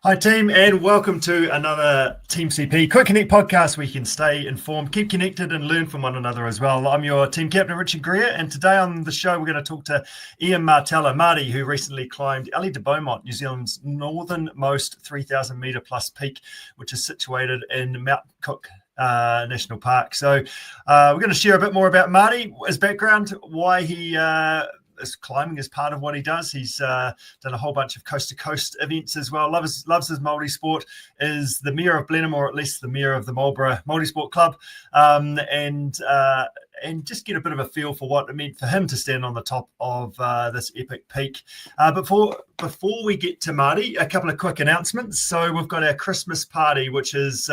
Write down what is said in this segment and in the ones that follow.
Hi team, and welcome to another Team CP Quick Connect podcast where you can stay informed, keep connected and learn from one another as well. I'm your team captain, Richard Greer, and today on the show we're going to talk to Ian Martella, Marty, who recently climbed Elie De-Beaumont, New Zealand's northernmost 3,000 metre plus peak, which is situated in Mt Cook National Park. So we're going to share a bit more about Marty, his background, why he is climbing as part of what he does. He's done a whole bunch of coast-to-coast events as well. Loves his multi-sport, is the mayor of Blenheim, or at least the mayor of the Marlborough Multisport Club, and just get a bit of a feel for what it meant for him to stand on the top of this epic peak. Before we get to Marty, a couple of quick announcements. So we've got our Christmas party, which is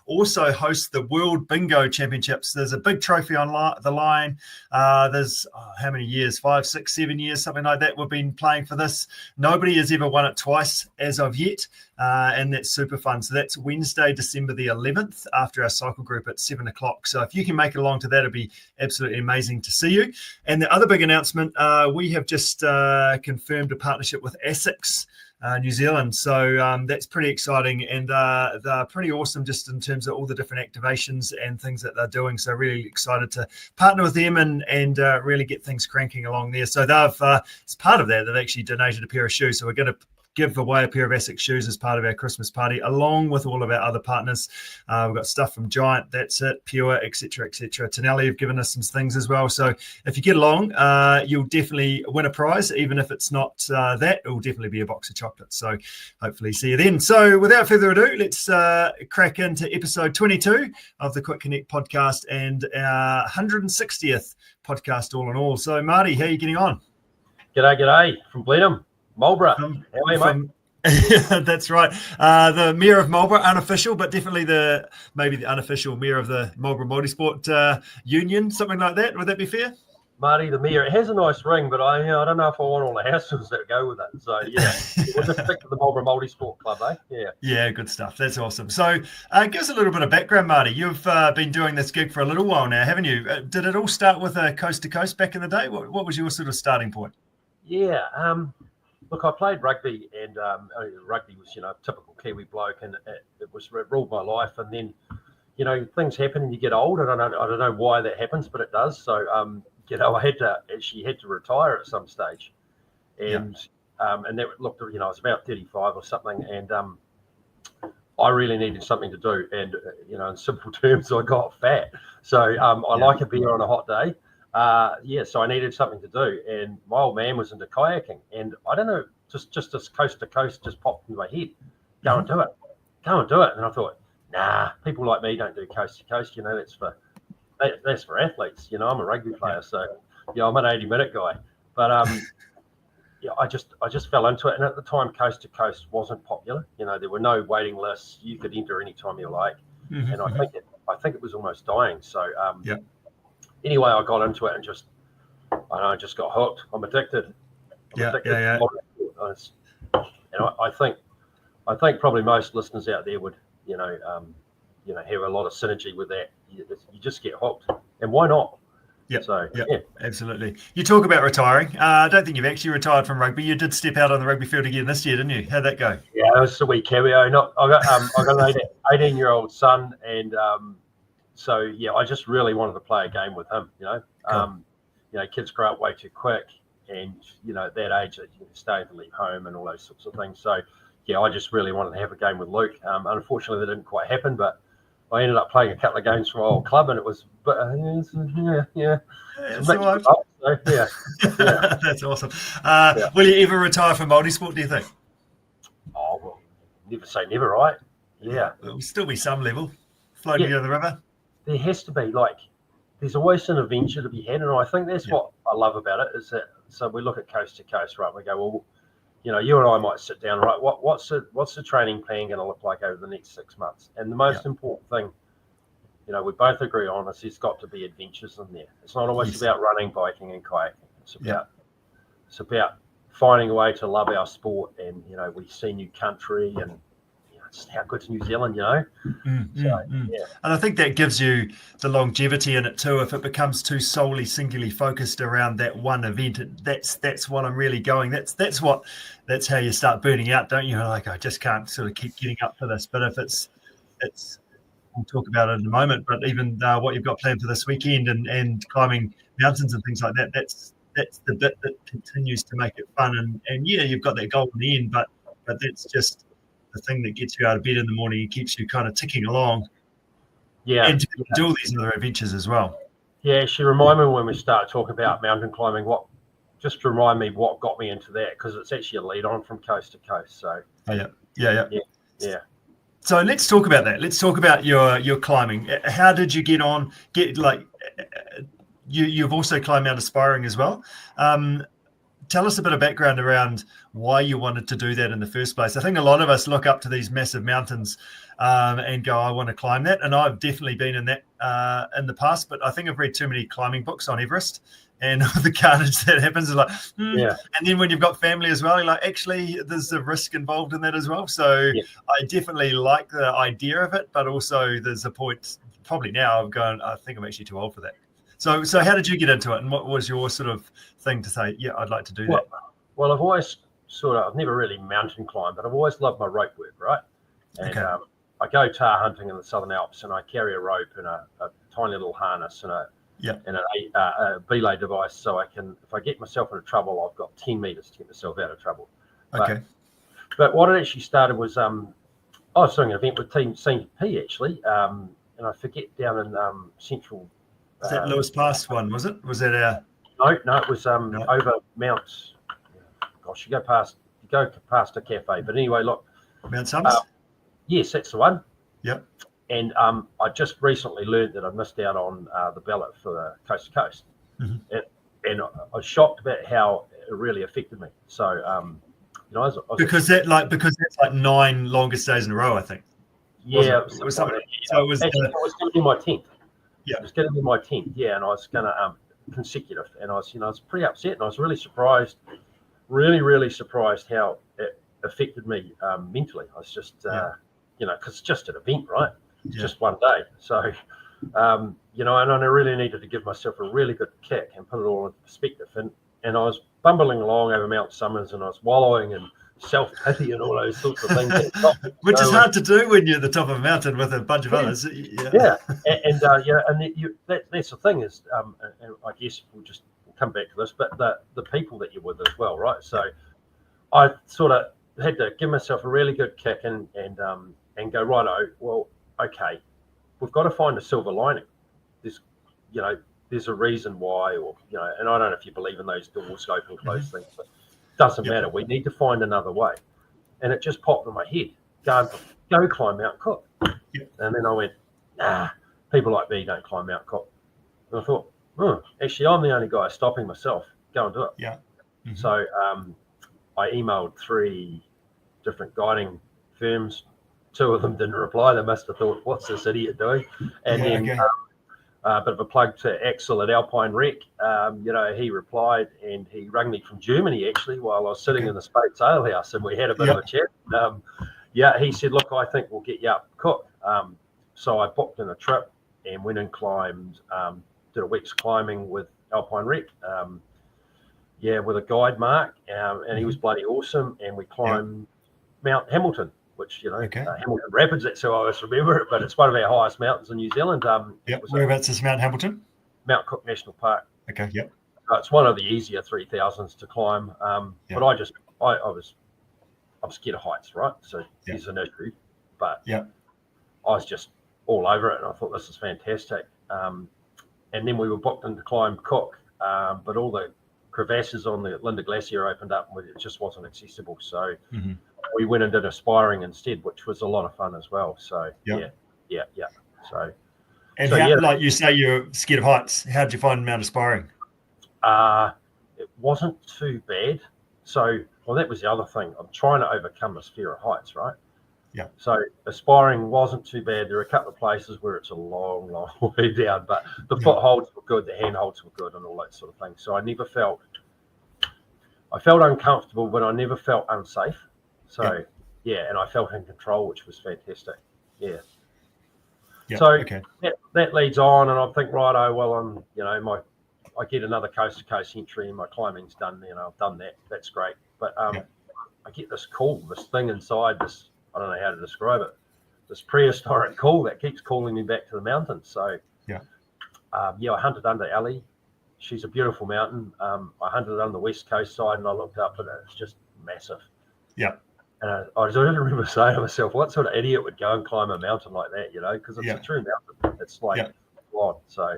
also hosts the World Bingo Championships. There's a big trophy on the line. There's how many years? 5, 6, 7 years, something like that. We've been playing for this. Nobody has ever won it twice as of yet. And that's super fun. So that's Wednesday, December the 11th, after our cycle group at 7 o'clock. So if you can make it along to that, it'd be absolutely amazing to see you. And the other big announcement, we have just confirmed a partnership with ASICS New Zealand. So that's pretty exciting, and they're pretty awesome just in terms of all the different activations and things that they're doing. So really excited to partner with them and really get things cranking along there. So they've, as part of that, they've actually donated a pair of shoes. So we're going to give away a pair of ASICS shoes as part of our Christmas party, along with all of our other partners. We've got stuff from Giant, That's It, Pure, etc., etc. Tonelli have given us some things as well. So if you get along, you'll definitely win a prize. Even if it's not that, it'll definitely be a box of chocolates. So hopefully see you then. So without further ado, let's crack into episode 22 of the Quick Connect podcast and our 160th podcast all in all. So Marty, how are you getting on? G'day from Blenheim. Marlborough. How are you, mate? That's right. The mayor of Marlborough, unofficial, but definitely maybe the unofficial mayor of the Marlborough Multisport Union, something like that. Would that be fair? Marty, the mayor. It has a nice ring, but I don't know if I want all the hassles that go with it. So yeah, we'll just stick to the Marlborough Multisport Club, eh? Yeah. Yeah, good stuff. That's awesome. So give us a little bit of background, Marty. You've been doing this gig for a little while now, haven't you? Did it all start with a coast to coast back in the day? What was your sort of starting point? Yeah. Look, I played rugby, and rugby was, typical Kiwi bloke, and it ruled my life. And then, things happen, and you get old. And I don't know why that happens, but it does. So, I had to retire at some stage, and that looked, I was about 35 or something, and I really needed something to do. And in simple terms, I got fat. So I like a beer on a hot day. So I needed something to do, and my old man was into kayaking, and I don't know, just this coast to coast just popped into my head. Go and do it. And I thought, nah, people like me don't do coast to coast. That's for athletes. I'm a rugby player, so I'm an 80-minute guy. But I just fell into it, and at the time, coast to coast wasn't popular. There were no waiting lists. You could enter any time you like, and I think it was almost dying. So anyway, I got into it and just got hooked. I'm addicted. And I think probably most listeners out there would, have a lot of synergy with that. You just get hooked, and why not? Yeah, absolutely. You talk about retiring. I don't think you've actually retired from rugby. You did step out on the rugby field again this year, didn't you? How'd that go? Yeah, it was a wee cameo. I got an 18-year-old son, and I just really wanted to play a game with him. Cool. Kids grow up way too quick, and at that age, you stay to leave home and all those sorts of things. So I just really wanted to have a game with Luke. Unfortunately, that didn't quite happen, but I ended up playing a couple of games for my old club, and it was, That's awesome. Will you ever retire from multisport, do you think? Oh, well, never say never, right? Yeah. There'll still be some level floating down the river. There has to be. There's always an adventure to be had, and I think that's what I love about it, is that, so we look at coast to coast, right? We go, well, you and I might sit down, right? What's the training plan going to look like over the next 6 months? And the most important thing, we both agree on, is there's got to be adventures in there. It's not always about running, biking, and kayaking. It's about finding a way to love our sport, and we see new country, and just how good's New Zealand, you know. Yeah. And I think that gives you the longevity in it too. If it becomes too singularly focused around that one event, that's what I'm really going. That's how you start burning out, don't you? Like, I just can't sort of keep getting up for this. But if it's we'll talk about it in a moment. But even what you've got planned for this weekend and climbing mountains and things like that, that's the bit that continues to make it fun. And yeah, you've got that goal in the end, but that's just the thing that gets you out of bed in the morning and keeps you kind of ticking along. Yeah. And to do all these other adventures as well. Yeah, she reminded me when we started talking about mountain climbing, just to remind me what got me into that, because it's actually a lead on from coast to coast. So yeah. So let's talk about that. Let's talk about your climbing. How did you get on? You've also climbed Mount Aspiring as well. Tell us a bit of background around why you wanted to do that in the first place. I think a lot of us look up to these massive mountains and go, I want to climb that. And I've definitely been in that in the past, but I think I've read too many climbing books on Everest and the carnage that happens. And then when you've got family as well, you're like, actually, there's a risk involved in that as well. So I definitely like the idea of it, but also there's a point probably now I'm going, I think I'm actually too old for that. So how did you get into it, and what was your sort of thing to say, yeah, I'd like to do that? Well, I've always I've never really mountain climbed, but I've always loved my rope work, right? And I go tar hunting in the Southern Alps, and I carry a rope and a tiny little harness and a belay device, so I can, if I get myself into trouble, I've got 10 meters to get myself out of trouble. But what it actually started was I was doing an event with TeamCPNZ actually, and I forget, down in central. Is that Lewis Pass one, was it? Was that No, it was over Mount. Gosh, you go past a cafe. But anyway, look. Mount Summers? Yes, that's the one. Yep. And I just recently learned that I missed out on the ballot for the Coast to Coast. Mm-hmm. And I was shocked about how it really affected me. So, I was because that's like 9 longest days in a row, I think. Yeah, it was something. So it was going to be my 10th. Yeah, it was going to be my 10th. Yeah, and I was going to consecutive, and I was pretty upset, and I was really surprised, really surprised how it affected me mentally. I was just, because it's just an event, right? It's just one day. So, and I really needed to give myself a really good kick and put it all into perspective. And I was bumbling along over Mount Summers, and I was wallowing in self-pity and all those sorts of things. Which is hard to do when you're at the top of a mountain with a bunch of others. That's the thing is, and I guess we'll come back to this, but the people that you're with as well, right? So I sort of had to give myself a really good kick and go, righto, well, okay, we've got to find a silver lining. There's a reason why, and I don't know if you believe in those doors open close things, but it doesn't matter. We need to find another way. And it just popped in my head, go climb Mt Cook. And then I went, people like me don't climb Mt Cook. And I thought, actually, I'm the only guy stopping myself. Go and do it. Yeah. Mm-hmm. So I emailed 3 different guiding firms. 2 of them didn't reply. They must have thought, what's this idiot doing? And then a bit of a plug to Axel at Alpine Rec. He replied, and he rang me from Germany, actually, while I was sitting in the Spates Ale House, and we had a bit of a chat. He said, look, I think we'll get you up Cook. So I booked in a trip and went and climbed, did a week's climbing with Alpine Rec, with a guide, Mark, and he was bloody awesome. And we climbed Mount Hamilton, which, Hamilton Rapids, that's how I always remember it, but it's one of our highest mountains in New Zealand. Whereabouts is Mount Hamilton? Mount Cook National Park. Okay, yep. It's one of the easier 3000s to climb, but I'm scared of heights, right? So there's an issue, but I was just all over it, and I thought, this is fantastic. And then we were booked in to climb Cook, but all the crevasses on the Linda Glacier opened up, and it just wasn't accessible. So we went and did Aspiring instead, which was a lot of fun as well. So So, like you say, you're scared of heights. How did you find Mount Aspiring? It wasn't too bad. So, that was the other thing. I'm trying to overcome this fear of heights, right? Yeah. So Aspiring wasn't too bad. There are a couple of places where it's a long way down, but the footholds were good, the handholds were good, and all that sort of thing. So I felt uncomfortable, but I never felt unsafe. So and I felt in control, which was fantastic. Yeah. Yeah. So Okay. that leads on, and I think, right, oh well, I get another coast to coast entry, and my climbing's done. I've done that. That's great. But I get this thing inside. This, I don't know how to describe it. This prehistoric call that keeps calling me back to the mountains. So I hunted under Elie. She's a beautiful mountain. I hunted on the west coast side, and I looked up, and it's just massive. Yeah. And I just remember saying to myself, what sort of idiot would go and climb a mountain like that, because it's a true mountain. It's like God. So,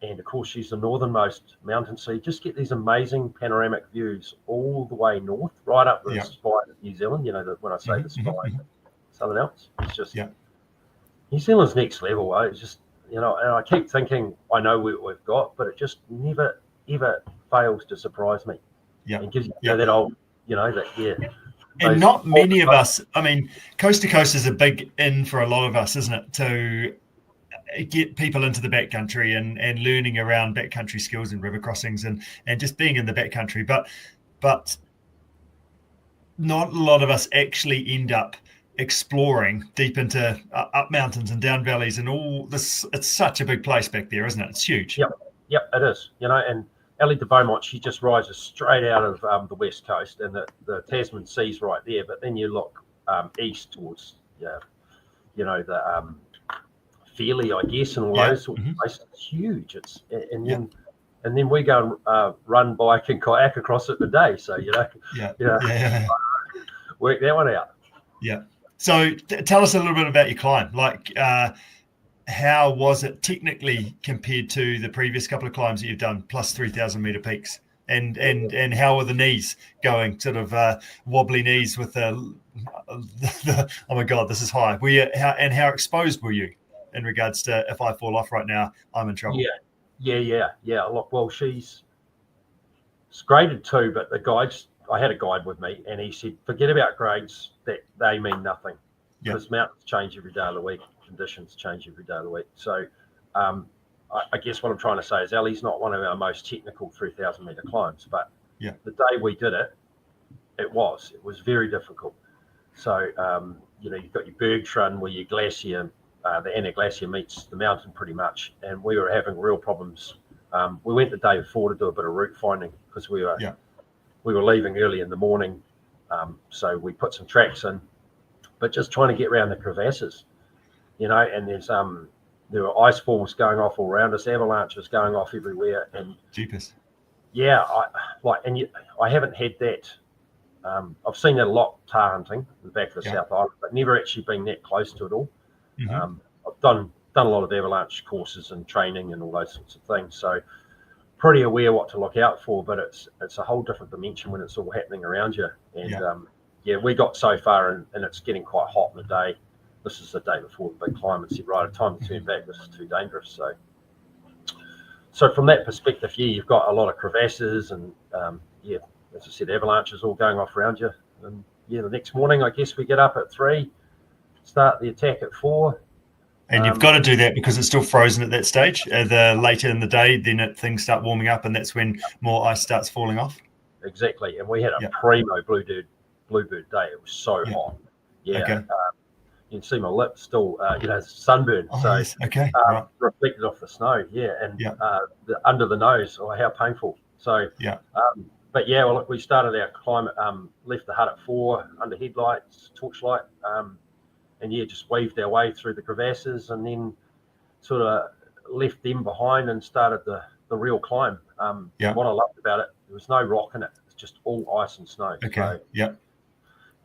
and of course, she's the northernmost mountain. So you just get these amazing panoramic views all the way north, right up the spine of New Zealand. When I say the spine, Southern Alps, it's just New Zealand's next level. It's just, and I keep thinking I know what we've got, but it just never, ever fails to surprise me. Yeah. And gives you that old, And not many of us, I mean, coast to coast is a big in for a lot of us, isn't it? To get people into the backcountry and learning around backcountry skills and river crossings and just being in the backcountry. But not a lot of us actually end up exploring deep into up mountains and down valleys and all this. It's such a big place back there, isn't it? It's huge. Yep, it is. And Elie De-Beaumont, she just rises straight out of the west coast, and the Tasman Sea's right there. But then you look east towards, the Fairlie, I guess, and all those sorts of places. It's huge. And then we go and run, bike, and kayak across it in a day. So work that one out. Yeah. So tell us a little bit about your climb. Like, how was it technically compared to the previous couple of climbs that you've done, plus 3,000 meter peaks? And how are the knees going? Sort of wobbly knees with the oh my God, this is high. How exposed were you in regards to, if I fall off right now, I'm in trouble? Yeah. Look, well, she's graded 2, but the guides, I had a guide with me, and he said, forget about grades, that they mean nothing, because mountains change every day of the week. Conditions change every day of the week. So I guess what I'm trying to say is Elie's not one of our most technical 3,000 meter climbs, but the day we did it, it was very difficult. So you've got your Bergtrun where your glacier, the Anna Glacier meets the mountain pretty much, and we were having real problems. We went the day before to do a bit of route finding because we were leaving early in the morning, so we put some tracks in, but just trying to get around the crevasses. And there were ice falls going off all around us, avalanches going off everywhere, and jeepers. I haven't had that. I've seen that a lot tar hunting in the back of the South Island, but never actually been that close to it all. I've done a lot of avalanche courses and training and all those sorts of things, so pretty aware what to look out for. But it's a whole different dimension when it's all happening around you. And we got so far, and it's getting quite hot in the day. This is the day before the big climb, and said, right, time to turn back. This is too dangerous. So from that perspective, you've got a lot of crevasses, and as I said, avalanches all going off around you. And the next morning, I guess we get up at 3, start the attack at 4. And you've got to do that because it's still frozen at that stage. The later in the day, then things start warming up, and that's when more ice starts falling off. Exactly, and we had a primo bluebird day. It was so hot. Okay. You can see my lips still, sunburned. Yes. Okay. Reflected off the snow. Under the nose. Oh, how painful. So but look, we started our climb. Left the hut at 4 under headlights, torchlight, and just weaved our way through the crevasses, and then sort of left them behind and started the real climb. What I loved about it, there was no rock in it. It's just all ice and snow. Okay. So,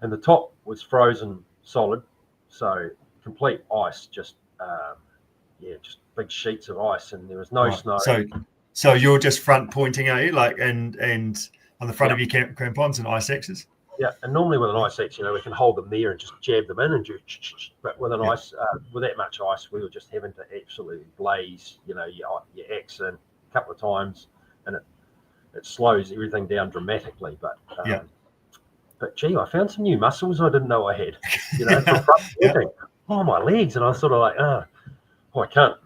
and the top was frozen solid. So complete ice, just big sheets of ice, and there was no snow. So you're just front pointing, are you? Like and on the front of your crampons and ice axes? Yeah, and normally with an ice axe, we can hold them there and just jab them in and do. But with an ice, with that much ice, we were just having to absolutely blaze, your axe in a couple of times, and it slows everything down dramatically. But gee, I found some new muscles I didn't know I had. Oh, my legs, and I was sort of like, I can't.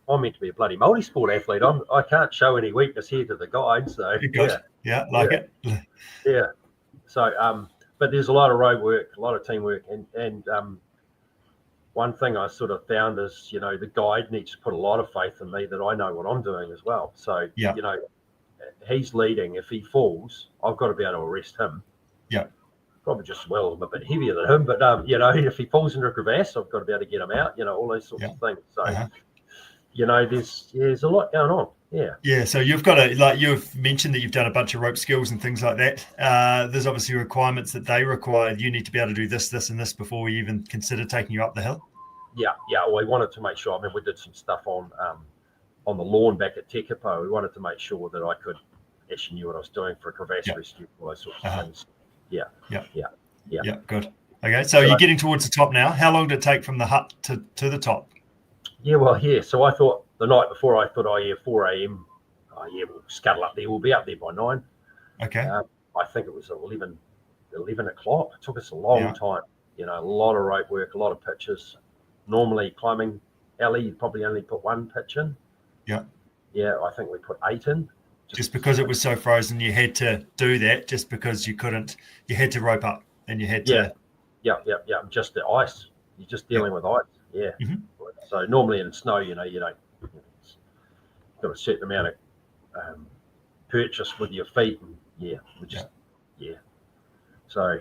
I'm meant to be a bloody multi-sport athlete. I can't show any weakness here to the guide. So it. Yeah. So, but there's a lot of road work, a lot of teamwork, and one thing I sort of found is, the guide needs to put a lot of faith in me that I know what I'm doing as well. So, he's leading. If he falls, I've got to be able to arrest him. Yeah. Probably just I'm a bit heavier than him, but if he falls into a crevasse, I've got to be able to get him out. All those sorts of things. So, there's a lot going on. Yeah. Yeah. So you've got to, you've mentioned that you've done a bunch of rope skills and things like that. There's obviously requirements that they require. You need to be able to do this, this, and this before we even consider taking you up the hill. Yeah. Well, we wanted to make sure. I mean, we did some stuff on the lawn back at Tekapo. We wanted to make sure that I could actually knew what I was doing for a crevasse rescue, all those sorts of things. Yeah. Good. Okay. So you're getting towards the top now. How long did it take from the hut to the top? Yeah. Well, so I thought the night before, I thought, 4 a.m. We'll scuttle up there. We'll be up there by 9. Okay. I think it was 11 o'clock. It took us a long time. A lot of rope work, a lot of pitches. Normally climbing, Elie, you probably only put 1 pitch in. Yeah. Yeah, I think we put 8 in. Just because it was so frozen, you had to do that. Just because you couldn't, you had to rope up, and you had to. Yeah. Just the ice. You're just dealing with ice. Yeah. Mm-hmm. So normally in snow, you don't. Got a certain amount of purchase with your feet, and we just So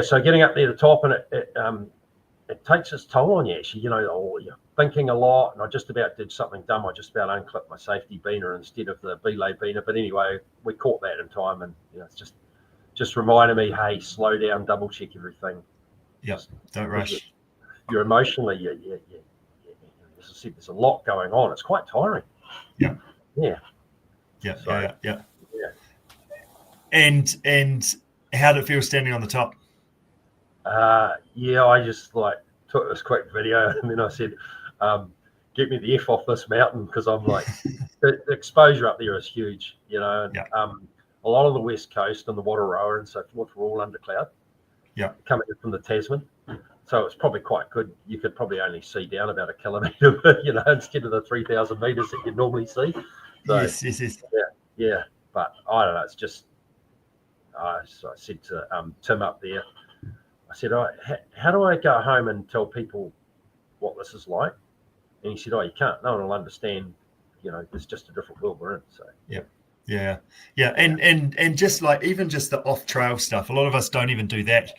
so getting up near the top, and it takes its toll on you. Actually, you're thinking a lot, and I just about did something dumb. I just about unclipped my safety beaner instead of the belay beaner. But anyway, we caught that in time, and it's just reminded me, hey, slow down, double check everything. Yeah, don't rush. You're emotionally, as I said, there's a lot going on. It's quite tiring. Yeah. And how did it feel standing on the top? I just took this quick video, and then I said, get me the F off this mountain, because I'm like, the exposure up there is huge, and a lot of the west coast and the Wataroa and so forth were all under cloud. Yeah. Coming in from the Tasman. So it's probably quite good. You could probably only see down about 1 kilometre, instead of the 3,000 metres that you normally see. So, yes. Yeah. But I don't know. It's just, so I said to Tim up there, I said, how do I go home and tell people what this is like? And he said, you can't. No one will understand. It's just a different world we're in. So Yeah. And just even just the off trail stuff, a lot of us don't even do that.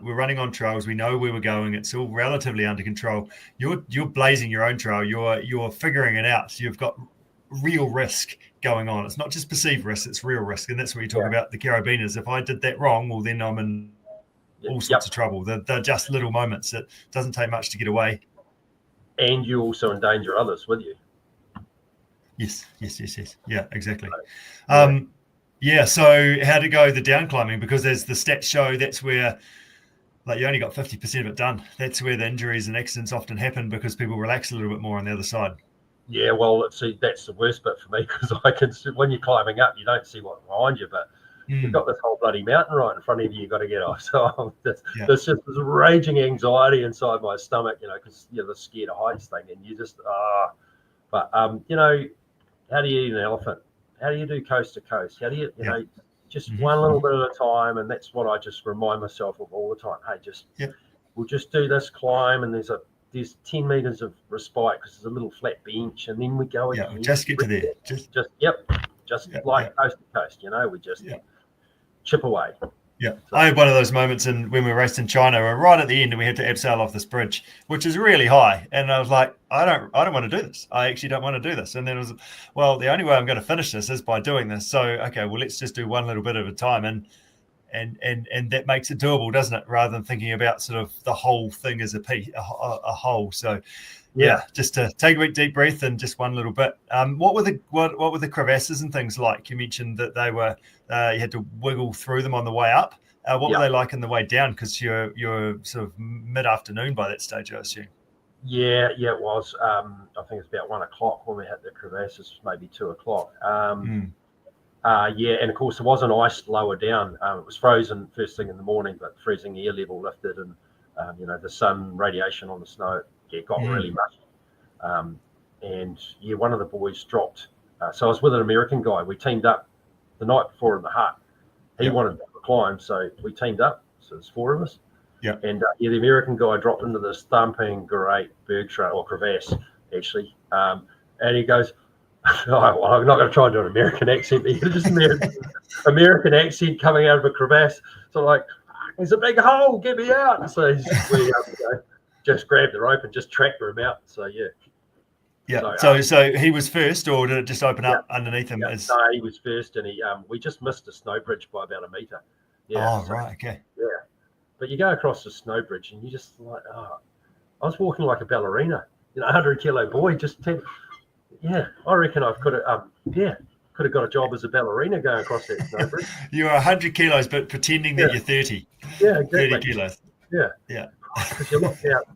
We're running on trails, we know where we're going, it's all relatively under control. You're blazing your own trail, you're figuring it out. You've got real risk going on. It's not just perceived risk, it's real risk. And that's what you talk about the carabiners. If I did that wrong, well, then I'm in all sorts of trouble. They're just little moments. It doesn't take much to get away. And you also endanger others with you. Yes. Yeah, exactly. So how to go the down climbing? Because as the stats show, that's where you only got 50% of it done. That's where the injuries and accidents often happen, because people relax a little bit more on the other side. Yeah, well, see, that's the worst bit for me, because I can see when you're climbing up, you don't see what's behind you, but you've got this whole bloody mountain right in front of you. You've got to get off. So there's just this raging anxiety inside my stomach, because you're the scared of heights thing, and you just But how do you eat an elephant? How do you do coast to coast? How do you, just one little bit at a time? And that's what I just remind myself of all the time. Hey, we'll just do this climb, and there's 10 meters of respite, because there's a little flat bench, and then we go again. Yeah, just get to there. Just coast to coast. We just chip away. Yeah, I had one of those moments when we raced in China. We're right at the end, and we had to abseil off this bridge, which is really high. And I was like, I don't want to do this. I actually don't want to do this. And then it was, well, the only way I'm going to finish this is by doing this. So, okay, well, let's just do one little bit at a time. And that makes it doable, doesn't it? Rather than thinking about sort of the whole thing as a piece, a whole. So, just to take a big deep breath and just one little bit. What were the crevasses and things like? You mentioned that they were you had to wiggle through them on the way up. What were they like on the way down? Because you're sort of mid-afternoon by that stage, I assume. Yeah, it was. I think it's about 1 o'clock when we hit the crevasses, maybe 2 o'clock. And of course there was an ice lower down. It was frozen first thing in the morning, but freezing air level lifted, and the sun radiation on the snow. It got really much. One of the boys dropped. So I was with an American guy. We teamed up the night before in the hut. He wanted to do it climb, so we teamed up. So there's 4 of us. Yeah. And the American guy dropped into this thumping great bergstrasse or crevasse, actually. And he goes, oh, well, I'm not going to try and do an American accent, but just American accent coming out of a crevasse. So like, there's a big hole, get me out. And so we just grabbed the rope and just tracked him out. So, yeah. Yeah. So he was first, or did it just open up underneath him? Yeah. No, he was first, and we just missed a snow bridge by about a metre. Yeah. Oh, right. Okay. Yeah. But you go across the snow bridge and you just like, I was walking like a ballerina, 100-kilo boy. I reckon I could have got a job as a ballerina going across that snow bridge. You are 100 kilos, but pretending that you're 30. Yeah, exactly. 30 kilos. Yeah. Yeah. Because you look out,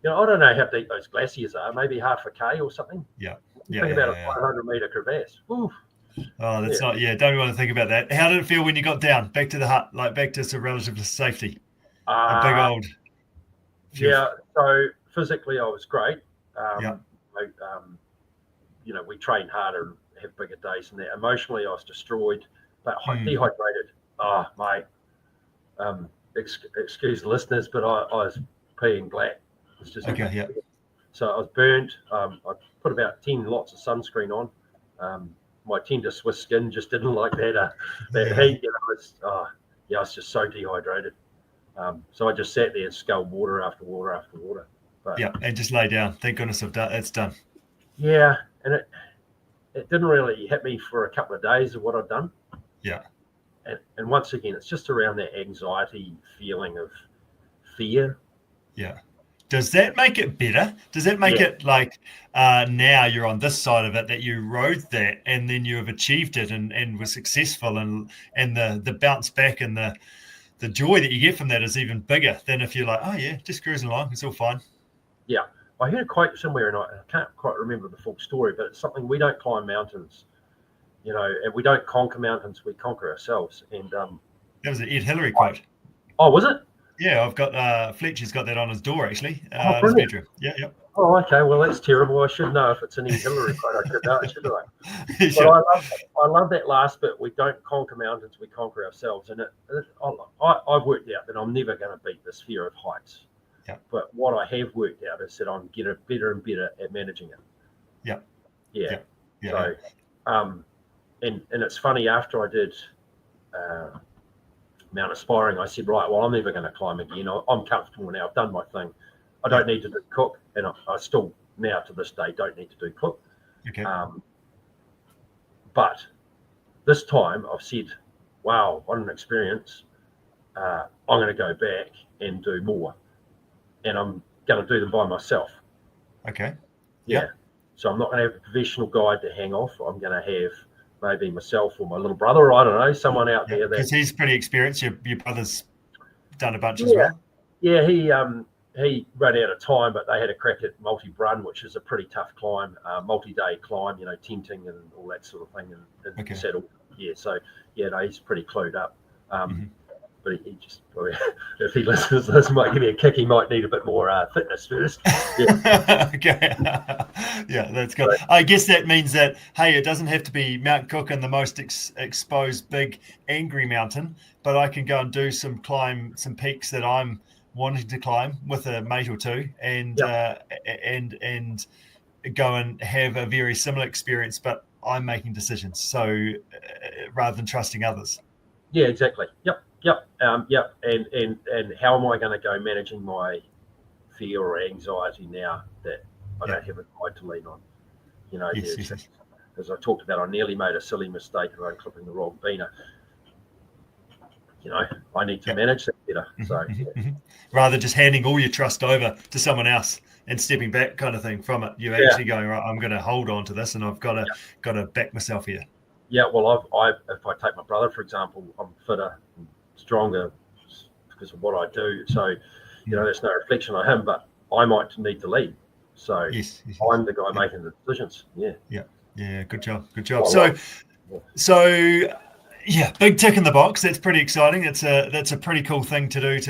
I don't know how deep those glaciers are, maybe half a K or something. Yeah. Think about a 500-metre crevasse. Oof. Oh, that's not, don't want to think about that. How did it feel when you got down, back to the hut, like back to some relative safety? A big old. Yeah, so physically I was great. We train harder and have bigger days than that. Emotionally I was destroyed, but dehydrated. Oh, mate. Excuse the listeners, but I was peeing black. It's just okay, yeah. So I was burnt. I put about 10 lots of sunscreen on. My tender Swiss skin just didn't like that heat. I was just so dehydrated. So I just sat there and sculled water after water after water. But, and just lay down. Thank goodness it's done. Yeah, and it didn't really hit me for a couple of days of what I'd done. Yeah. And once again, it's just around that anxiety feeling of fear. Yeah. Does that make it better? Does that make it like now you're on this side of it, that you rode that and then you have achieved it and were successful, and the bounce back and the joy that you get from that is even bigger than if you're like, oh yeah, just cruising along, it's all fine. Yeah. I heard a quote somewhere, and I can't quite remember the full story, but it's something: we don't climb mountains, and we don't conquer mountains, we conquer ourselves. And that was an Ed Hillary quote. Oh, was it? Yeah, I've got Fletcher's got that on his door actually. His bedroom. Yeah. Oh, okay. Well, that's terrible. I should know if it's an Ed Hillary quote. I should know, shouldn't I? Sure. I love that last bit. We don't conquer mountains, we conquer ourselves. And I've worked out that I'm never going to beat this fear of heights. Yeah. But what I have worked out is that I'm getting better and better at managing it. Yeah. Yeah. So, and it's funny, after I did Mount Aspiring, I said, right, well, I'm never going to climb again. I'm comfortable now. I've done my thing. I don't need to do Cook, and I still now to this day don't need to do Cook. Okay. But this time I've said, wow, what an experience. I'm going to go back and do more. And I'm going to do them by myself. Okay. Yeah. So I'm not going to have a professional guide to hang off. I'm going to have maybe myself or my little brother, I don't know, someone out there. Because he's pretty experienced. Your brother's done a bunch as well. Yeah, he ran out of time, but they had a crack at Multi-Brun, which is a pretty tough climb, multi-day climb, tenting and all that sort of thing, and saddle. Yeah, so, he's pretty clued up. But he just, if he listens to this, might give me a kick. He might need a bit more fitness first. Yeah. Okay. Yeah, that's good. I guess that means that, hey, it doesn't have to be Mt Cook and the most exposed, big, angry mountain, but I can go and do some peaks that I'm wanting to climb with a mate or two, and go and have a very similar experience, but I'm making decisions. So rather than trusting others. Yeah, exactly. Yep. And how am I going to go managing my fear or anxiety now that I don't have a guide to lean on? Yes. As I talked about, I nearly made a silly mistake of unclipping the wrong beaner. I need to manage that better. So rather than just handing all your trust over to someone else and stepping back, kind of thing, from it, you're actually going, right, I'm going to hold on to this, and I've got to back myself here. Yeah, well, if I take my brother, for example, I'm fitter, stronger because of what I do. So, there's no reflection on him, but I might need to lead. So yes. I'm the guy making the decisions. Yeah. Good job. So, big tick in the box. That's pretty exciting. That's a pretty cool thing to do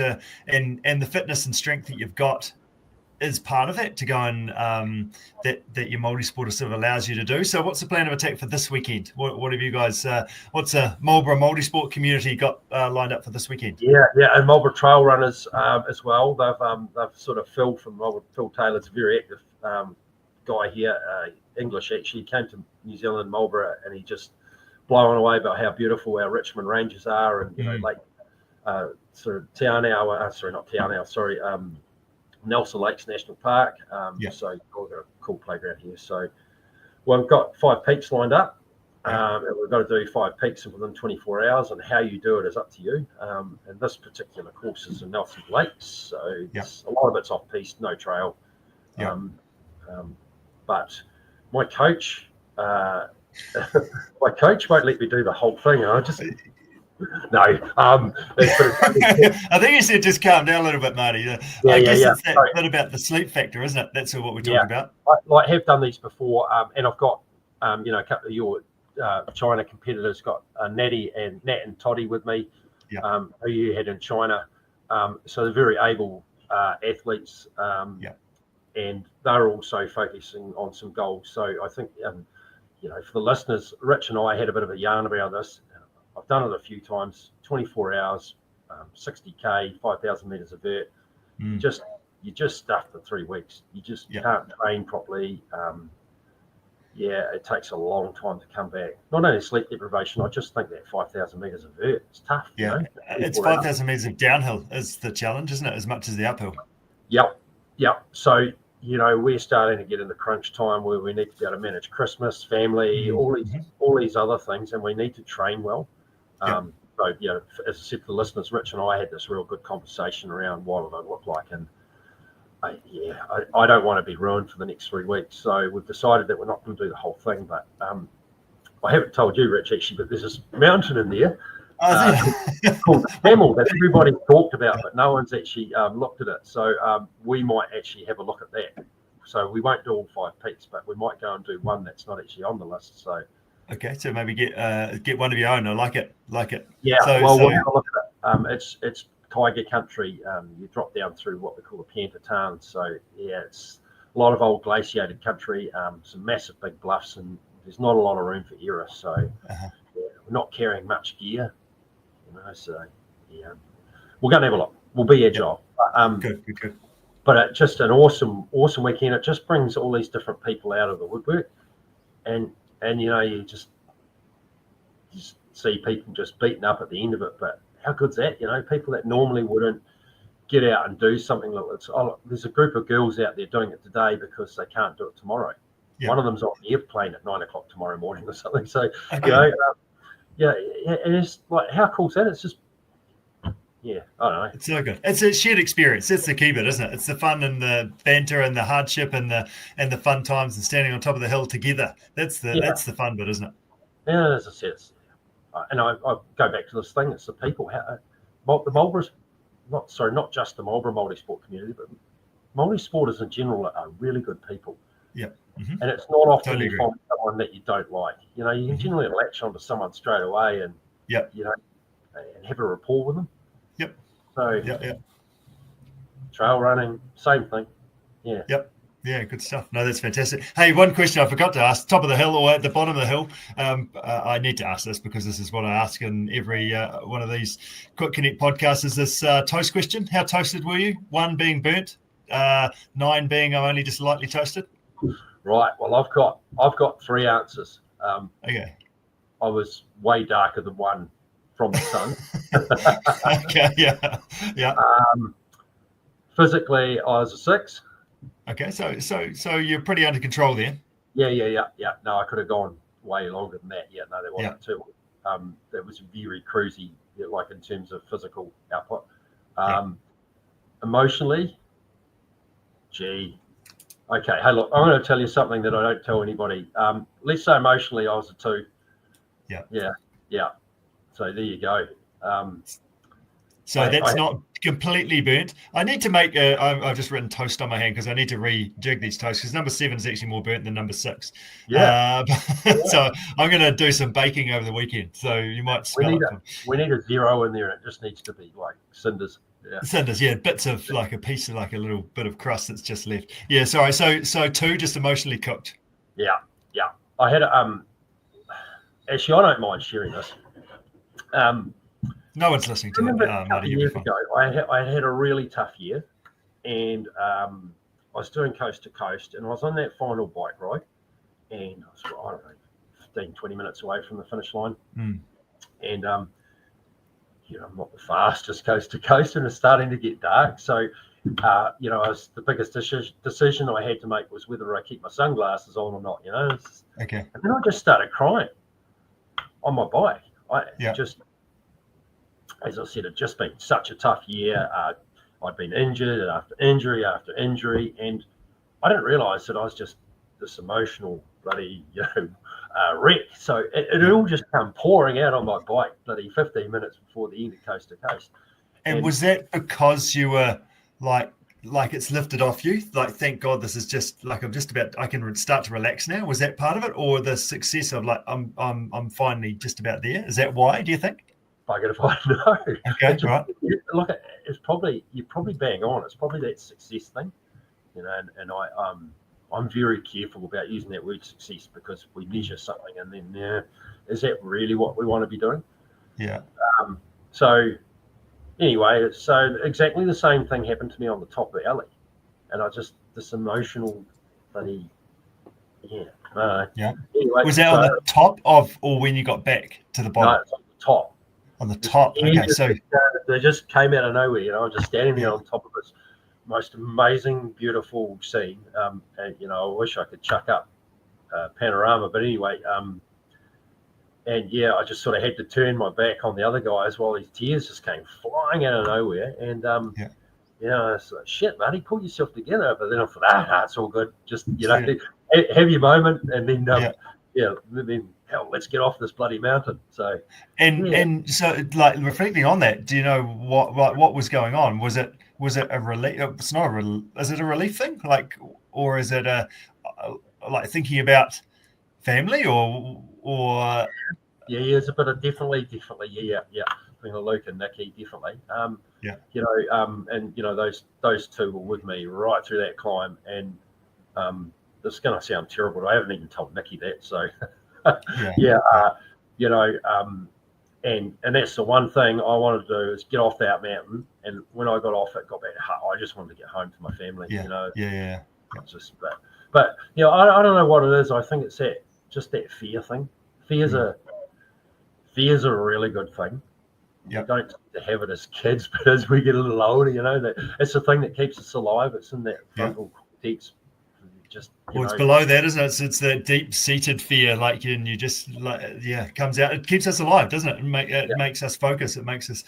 and the fitness and strength that you've got is part of that to go and that your multi-sport sort of allows you to do. So what's the plan of attack for this weekend? What have you guys, what's a Marlborough multi-sport community got lined up for this weekend? Yeah, and Marlborough Trail Runners as well. They've sort of Phil Taylor's a very active guy here, English actually. He came to New Zealand, Marlborough, and he just blown away about how beautiful our Richmond Ranges are, and sort of Nelson Lakes National Park. So we've got a cool playground here. So we've got 5 peaks lined up. We've got to do 5 peaks within 24 hours, and how you do it is up to you. And this particular course is in Nelson Lakes, so a lot of it's off-piste, no trail. But my coach won't let me do the whole thing. I think you said just calm down a little bit, Marty. I guess it's that bit about the sleep factor, isn't it? That's what we're talking about. I have done these before, and I've got a couple of your China competitors, got Nat and Toddy with me, who you had in China. So they're very able athletes, and they're also focusing on some goals. So I think, for the listeners, Rich and I had a bit of a yarn about this. I've done it a few times, 24 hours, 60K, 5,000 meters of vert. You just stuffed for 3 weeks. You just can't train properly. It takes a long time to come back. Not only sleep deprivation, I just think that 5,000 meters of vert, it's tough. It's 5,000 meters of downhill is the challenge, isn't it? As much as the uphill. Yep. So, we're starting to get in the crunch time where we need to be able to manage Christmas, family, all these other things, and we need to train well. So, as I said to the listeners, Rich and I had this real good conversation around what it look like, and I don't want to be ruined for the next 3 weeks. So we've decided that we're not going to do the whole thing. But I haven't told you, Rich, actually, but there's this mountain in there called Hamel that everybody talked about, but no one's actually looked at it. So we might actually have a look at that. So we won't do all 5 peaks, but we might go and do one that's not actually on the list. So okay, so maybe get one of your own. I like it. Yeah, we'll have a look at it. It's tiger country. You drop down through what we call the Panta Tarn. So it's a lot of old glaciated country, some massive big bluffs, and there's not a lot of room for error. So we're not carrying much gear, So we're going to have a look. We'll be agile. Good. But it's just an awesome weekend. It just brings all these different people out of the woodwork, and you just see people just beaten up at the end of it. But how good's that? People that normally wouldn't get out and do something like this. There's a group of girls out there doing it today because they can't do it tomorrow. One of them's on the airplane at 9 o'clock tomorrow morning or something. So, and it's like, how cool is that? It's just, I don't know. It's so good. It's a shared experience. That's the key bit, isn't it? It's the fun and the banter and the hardship and the fun times and standing on top of the hill together. That's the fun bit, isn't it? Yeah, as I said, and I go back to this thing. It's the people. The Marlborough's not just the Marlborough multi-sport community, but multi-sporters in general are really good people. Yeah. And it's not often you find someone that you don't like. You can generally latch onto someone straight away and and have a rapport with them. Yep. So trail running, same thing. Yeah. Yep. Yeah, good stuff. No, that's fantastic. Hey, one question I forgot to ask: top of the hill or at the bottom of the hill? I need to ask this because this is what I ask in every one of these Quick Connect podcasts. Is this toast question? How toasted were you? 1 being burnt, 9 being I'm only just lightly toasted. Right. Well, I've got 3 answers. Okay. I was way darker than 1 from the sun. Okay. Yeah. Physically, I was a 6. Okay. So you're pretty under control there. Yeah. No, I could have gone way longer than that. Yeah. No, that wasn't too. That was very cruisy, like in terms of physical output. Emotionally, gee. Okay, hey, look, I'm going to tell you something that I don't tell anybody. Let's say emotionally, I was a 2. Yeah. So there you go. So that's not completely burnt. I need to make I've just written toast on my hand because I need to rejig these toasts because number 7 is actually more burnt than number 6. So I'm going to do some baking over the weekend. So you might smell it. We need a 0 in there, and it just needs to be like cinders. Yeah. Cinders, yeah, bits of like a piece of like a little bit of crust that's just left. Yeah, sorry. So two just emotionally cooked. Yeah. I had actually, I don't mind sharing this. No one's listening I to it. remember a Marty, couple of you'll be years fine. ago, I had a really tough year, and I was doing coast to coast, and I was on that final bike ride, and I was, I don't know, 15, 20 minutes away from the finish line. Mm. And, I'm not the fastest coast to coast, and it's starting to get dark. So, the biggest decision I had to make was whether I keep my sunglasses on or not, Okay. And then I just started crying on my bike. As I said, it'd just been such a tough year. I'd been injured after injury after injury, and I didn't realise that I was just this emotional bloody, wreck. So it all just come pouring out on my bike, bloody 15 minutes before the end of Coast to Coast. And was that because you were like it's lifted off you? Like, thank God, this is just like I can start to relax now. Was that part of it, or the success of like I'm finally just about there? Is that why? Do you think? Bugger if I know. Okay, right. Look, you're probably bang on. It's probably that success thing, and I'm very careful about using that word success, because we measure something and then is that really what we want to be doing? Yeah. So anyway, so exactly the same thing happened to me on the top of Elie, and this emotional bloody Yeah. Anyway, Was that on the top of, or when you got back to the bottom? No, it's on the top. On the top. Okay, so they just came out of nowhere. I'm just standing there on top of this most amazing, beautiful scene. And I wish I could chuck up panorama, but anyway, and I just sort of had to turn my back on the other guys while these tears just came flying out of nowhere. And it's like, shit, Marty, pull yourself together. But then I thought, it's all good. Just have your moment, and then then hell, let's get off this bloody mountain. So and so, like, reflecting on that, do you know what was going on? Was it a relief? It's not is it a relief thing, like, or is it like thinking about family, or it's a bit of definitely between Luke and Nikki, definitely. And those two were with me right through that climb, and this is going to sound terrible, but I haven't even told Nikki that. So and that's the one thing I wanted to do, is get off that mountain. And when I got off it, got back to home, I just wanted to get home to my family. But I don't know what it is. I think it's that fear thing. Fear's a really good thing. Yep. We don't have it as kids, but as we get a little older, that it's the thing that keeps us alive. It's in that frontal cortex. It's below that, isn't it? It's that deep-seated fear, like, and you just comes out. It keeps us alive, doesn't it? It makes us focus. It makes us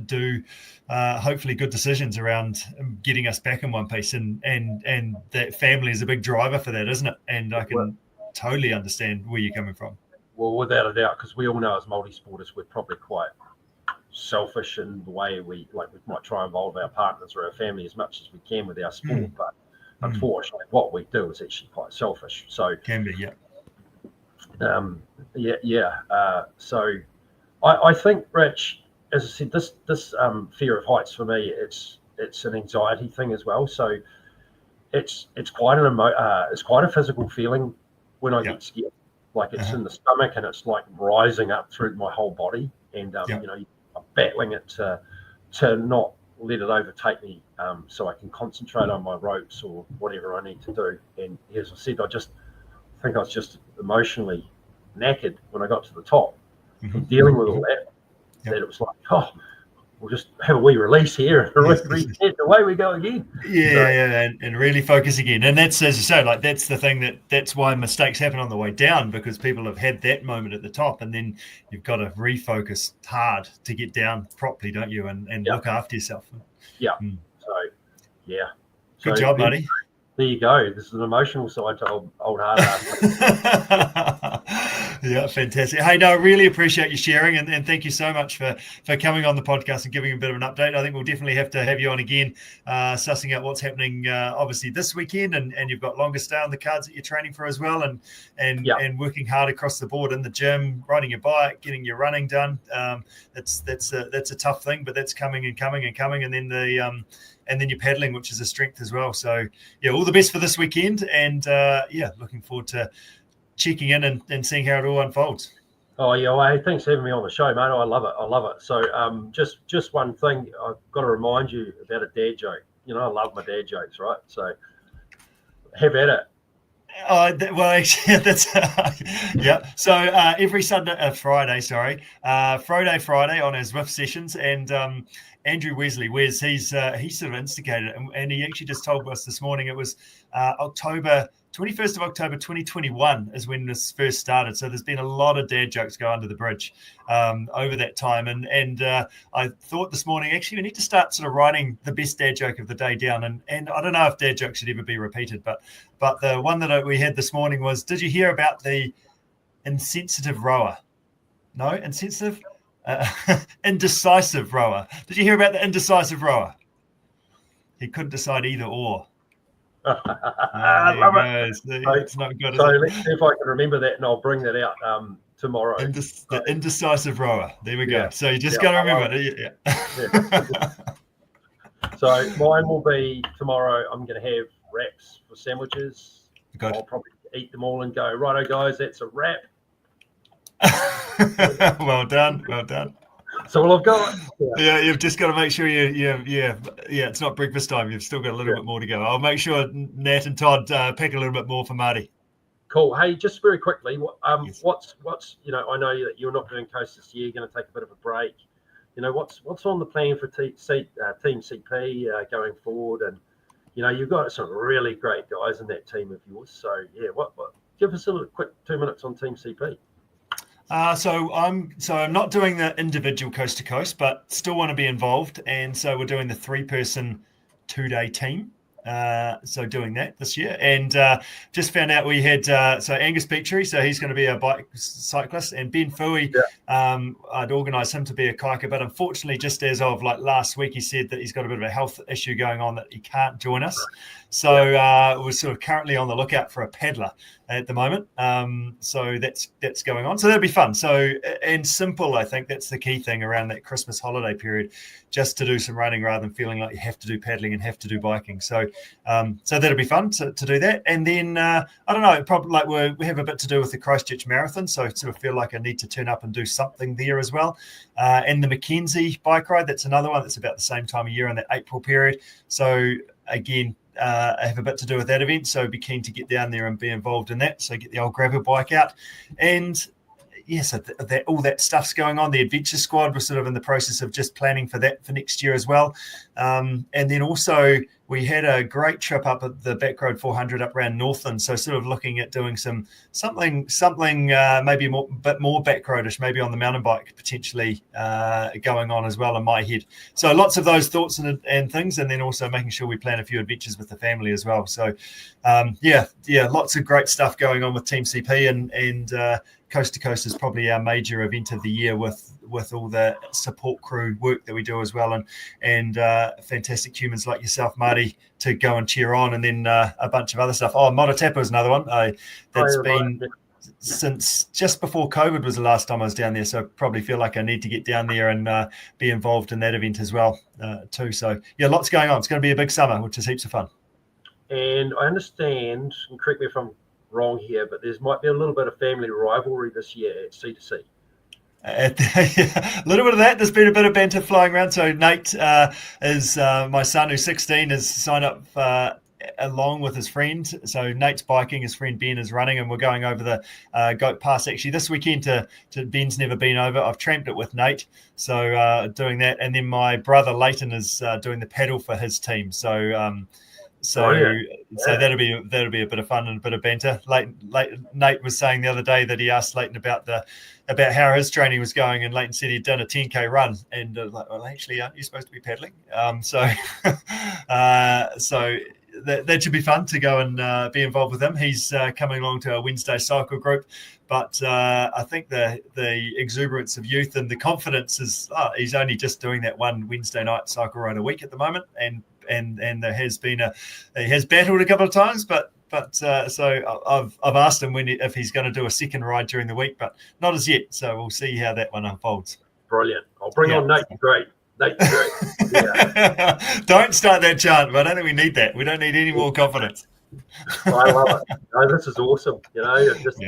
do hopefully good decisions around getting us back in one piece. And that family is a big driver for that, isn't it? And I can totally understand where you're coming from. Well, without a doubt, because we all know as multi-sporters, we're probably quite selfish in the way we might try and involve our partners or our family as much as we can with our sport, but unfortunately, what we do is actually quite selfish. So can be, So I think, Rich, as I said, this fear of heights for me, it's an anxiety thing as well. So it's quite it's quite a physical feeling when I get scared. Like, it's in the stomach, and it's like rising up through my whole body, and I'm battling it to not let it overtake me, so I can concentrate on my ropes or whatever I need to do. And as I said, I think I was just emotionally knackered when I got to the top, dealing with all that. That it was like, we'll just have a wee release here and reset, away we go again. And really focus again. And that's, as you say, like, that's the thing that's why mistakes happen on the way down, because people have had that moment at the top, and then you've got to refocus hard to get down properly, don't you? And look after yourself. Good job, Marty. There you go. This is an emotional side to old hard ass. Yeah, fantastic. Hey, no, I really appreciate you sharing, and thank you so much for coming on the podcast and giving a bit of an update. I think we'll definitely have to have you on again, sussing out what's happening, obviously this weekend, and you've got longer stay on the cards that you're training for as well, and working hard across the board in the gym, riding your bike, getting your running done. That's a tough thing, but that's coming, and then and then you're paddling, which is a strength as well. So yeah, all the best for this weekend, and looking forward to checking in and seeing how it all unfolds. Oh yeah, well, hey, thanks for having me on the show, mate. I love it. So just one thing, I've got to remind you about a dad joke. I love my dad jokes, right? So have at it. Well, actually, that's yeah. So every Friday on our Zwift sessions, and Andrew Wesley, Wes, he sort of instigated it, and he actually just told us this morning it was 21st of October 2021 is when this first started. So there's been a lot of dad jokes go under the bridge over that time, and I thought this morning actually we need to start sort of writing the best dad joke of the day down, and I don't know if dad jokes should ever be repeated, but the one that we had this morning was, did you hear about the insensitive rower? No, insensitive? Indecisive rower. Did you hear about the indecisive rower? He couldn't decide either or. I love it. It's not good. So let's see if I can remember that, and I'll bring that out tomorrow. The indecisive rower. There we go. Yeah. So you just got to remember it. Yeah. So mine will be tomorrow. I'm going to have wraps for sandwiches. Good. I'll probably eat them all and go, righto, guys, that's a wrap. Well done. So I've got. Yeah, you've just got to make sure it's not breakfast time. You've still got a little bit more to go. I'll make sure Nat and Todd pack a little bit more for Marty. Cool. Hey, just very quickly, Yes. what's I know that you're not doing coast this year. You're going to take a bit of a break. What's on the plan for Team CP going forward? And you've got some really great guys in that team of yours. So yeah, what give us a little quick 2 minutes on Team CP. So I'm not doing the individual coast to coast, but still want to be involved, and so we're doing the 3-person 2-day team. So doing that this year, and just found out we had so Angus Petrie, so he's going to be a bike cyclist, and Ben Fui, I'd organised him to be a kayaker, but unfortunately, just as of like last week, he said that he's got a bit of a health issue going on that he can't join us. So we're sort of currently on the lookout for a paddler at the moment. So that's going on. So that'll be fun. So, and simple, I think that's the key thing around that Christmas holiday period, just to do some running rather than feeling like you have to do paddling and have to do biking. So that'll be fun to do that. And then, I don't know, probably like we have a bit to do with the Christchurch Marathon. So I sort of feel like I need to turn up and do something there as well. And the Mackenzie bike ride, that's another one that's about the same time of year in that April period. So again, I have a bit to do with that event, so be keen to get down there and be involved in that. So get the old gravel bike out, and so that all that stuff's going on. The adventure squad, we're sort of in the process of just planning for that for next year as well. And then also we had a great trip up at the Backroad 400 up around Northern, so sort of looking at doing something maybe a bit more backroadish, maybe on the mountain bike potentially going on as well in my head. So lots of those thoughts and things, and then also making sure we plan a few adventures with the family as well. So lots of great stuff going on with Team CP, and Coast to Coast is probably our major event of the year with all the support crew work that we do as well, and fantastic humans like yourself, Marty, to go and cheer on, and then a bunch of other stuff. Motatapa is another one that's been since just before COVID was the last time I was down there, so I probably feel like I need to get down there and be involved in that event as well too. So yeah, lots going on. It's going to be a big summer, which is heaps of fun. And I understand, and correct me if I'm wrong here, but there might be a little bit of family rivalry this year at C2C. A little bit of that. There's been a bit of banter flying around. So Nate is my son, who's 16, has signed up along with his friend. So Nate's biking, his friend Ben is running, and we're going over the Goat Pass actually this weekend to Ben's never been over. I've tramped it with Nate, so doing that, and then my brother Leighton is doing the paddle for his team. So that'll be a bit of fun and a bit of banter. Nate was saying the other day that he asked Leighton about how his training was going, and Leighton said he'd done a 10K run, and well, actually, aren't you supposed to be paddling? So that should be fun to go and be involved with him. He's coming along to a Wednesday cycle group, but I think the exuberance of youth and the confidence is he's only just doing that one Wednesday night cycle ride a week at the moment, and there has been he has battled a couple of times, but so I've asked him if he's going to do a second ride during the week, but not as yet. So we'll see how that one unfolds. Brilliant. I'll bring on Nate. Great. Nate's great. Yeah. Don't start that chant. I don't think we need that. We don't need any more confidence. I love it. No, this is awesome. Just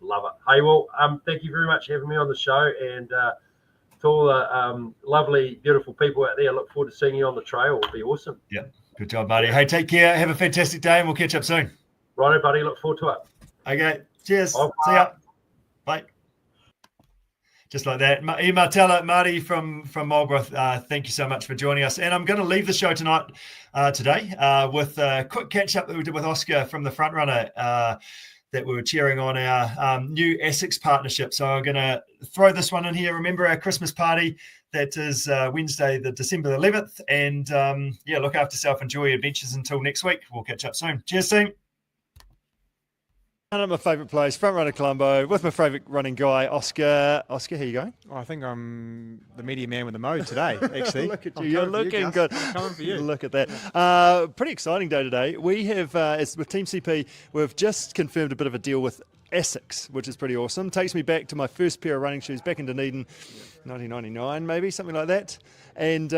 love it. Hey, well, thank you very much for having me on the show, and to all the lovely, beautiful people out there, I look forward to seeing you on the trail. It'll be awesome. Yeah. Good job, Marty. Hey, take care. Have a fantastic day, and we'll catch up soon. Righto, buddy. Look forward to it. Okay. Cheers. Bye. See ya. Bye. Just like that. Ian Martella, Marty from Marlborough, thank you so much for joining us. And I'm going to leave the show today with a quick catch-up that we did with Oscar from the front runner that we were cheering on our new Essex partnership. So I'm going to throw this one in here. Remember our Christmas party. That is Wednesday, the December the 11th. And look after yourself. Enjoy your adventures until next week. We'll catch up soon. Cheers, team. One of my favourite place, front runner Colombo, with my favourite running guy, Oscar. Oscar, how you going? I think I'm the media man with the mode today, actually. Look at you. You're looking good. I'm coming for you. Look at that. Pretty exciting day today. We have, with Team CP, we've just confirmed a bit of a deal with Essex, which is pretty awesome. Takes me back to my first pair of running shoes back in Dunedin, 1999 maybe, something like that. And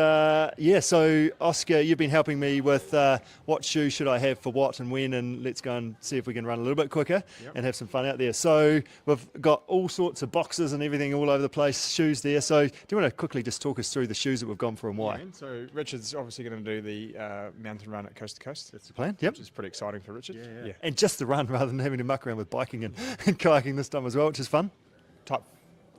so Oscar, you've been helping me with what shoe should I have for what and when, and let's go and see if we can run a little bit quicker and have some fun out there. So we've got all sorts of boxes and everything all over the place, shoes there. So do you want to quickly just talk us through the shoes that we've gone for and why? Yeah, so Richard's obviously going to do the mountain run at Coast to Coast. That's the plan, yep. Which is pretty exciting for Richard. Yeah. And just the run rather than having to muck around with biking and kayaking this time as well, which is fun. Type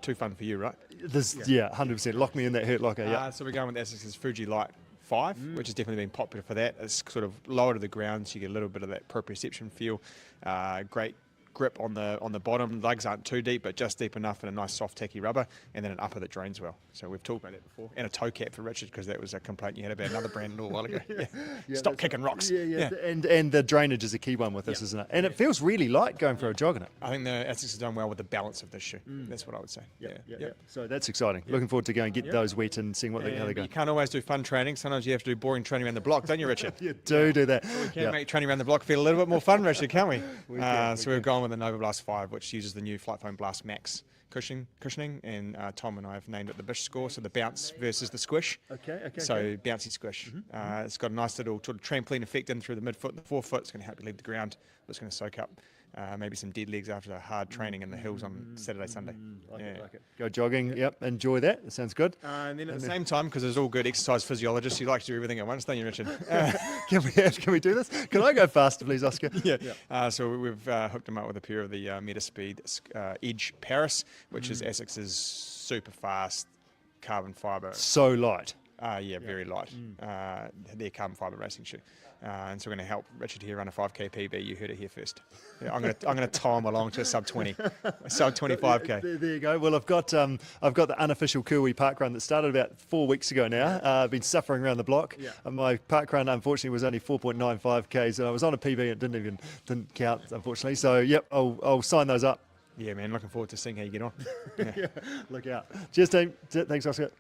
2 fun for you, right? 100%. Lock me in that hurt locker, yeah. So we're going with Essex's Fuji Light 5, which has definitely been popular for that. It's sort of lower to the ground, so you get a little bit of that proprioception feel. Great grip on the bottom. Legs aren't too deep, but just deep enough, and a nice soft tacky rubber, and then an upper that drains well. So we've talked about that before. And a toe cap for Richard, because that was a complaint you had about another brand a little while ago. Stop kicking rocks. Yeah. And the drainage is a key one with this, isn't it? And it feels really light going for a jog in it. I think the Essex has done well with the balance of this shoe. That's what I would say. Yeah. So that's exciting. Looking forward to going get those wet and seeing how they go. You can't always do fun training. Sometimes you have to do boring training around the block, don't you, Richard? You do that. We can make training around the block feel a little bit more fun, Richard, can't we? We've gone with the Nova Blast 5, which uses the new Flight Foam Blast Max cushioning, and Tom and I have named it the Bish score, so the bounce versus the squish. Okay. So bouncy squish. It's got a nice little sort of trampoline effect in through the midfoot, the forefoot. It's going to help you leave the ground. It's going to soak up maybe some dead legs after a hard training in the hills on Saturday, Sunday. Like it. Go jogging. Yep. Enjoy that. That sounds good. And then at the same time, because there's all good exercise physiologists, you like to do everything at once, don't you, Richard? Can we do this? Can I go faster, please, Oscar? So we've hooked him up with a pair of the Metaspeed Edge Paris, which is Essex's super fast carbon fibre. So light. Very light. Their carbon fibre racing shoe. And so we're going to help Richard here run a 5K PB. You heard it here first. I'm going to tie him along to a sub 20, a sub 25K. There you go. Well, I've got the unofficial Kiwi park run that started about 4 weeks ago now. I've been suffering around the block. My park run, unfortunately, was only 4.95 Ks, and I was on a PB and it didn't count, unfortunately. So, I'll sign those up. Yeah, man. Looking forward to seeing how you get on. Look out. Cheers, team. Thanks, Oscar.